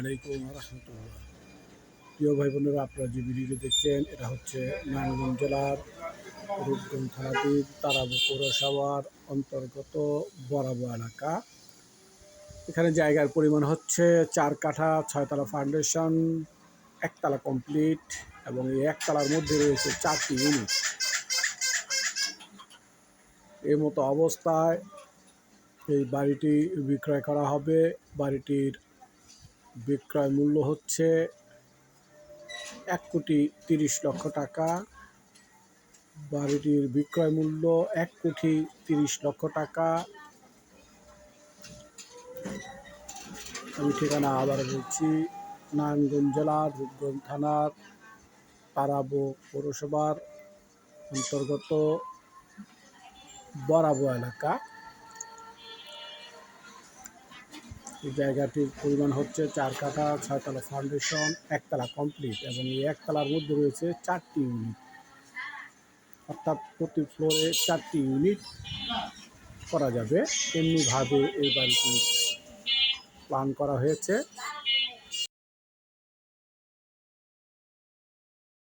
আলাইকুম রহমতুল্লাহ। প্রিয় ভাই বোনেরা, আপনারা যে ভিডিওটি দেখছেন এটা হচ্ছে নারায়ণগঞ্জ জেলার রূপগঞ্জ থানাধীন তারাবো পৌরসভার অন্তর্গত বরাবো এলাকা। এখানে জায়গার পরিমাণ হচ্ছে 4 কাঠা, 6 তলা ফাউন্ডেশন, একতলা কমপ্লিট এবং এই একতলার মধ্যে রয়েছে 4টি ইউনিট। এই মতো অবস্থায় এই বাড়িটি বিক্রয় করা হবে। বাড়িটির বিক্রয় মূল্য হচ্ছে 1,30,00,000 টাকা। বাড়িটির বিক্রয় মূল্য 1,30,00,000 টাকা। আমি ঠিকানা আবার বলছি, নারায়ণগঞ্জ জেলার রূপগঞ্জ থানার তারাবো পৌরসভার অন্তর্গত বরাবো এলাকা। এই জায়গাটির পরিমাণ হচ্ছে 4 কাঠা, 6 তলা ফাউন্ডেশন, একতলা কমপ্লিট এবং এই একতলার মধ্যে রয়েছে 4টি ইউনিট। অর্থাৎ প্রতি ফ্লোরে 4টি ইউনিট করা যাবে। এমনিভাবে এই বাড়িটি প্ল্যান করা হয়েছে।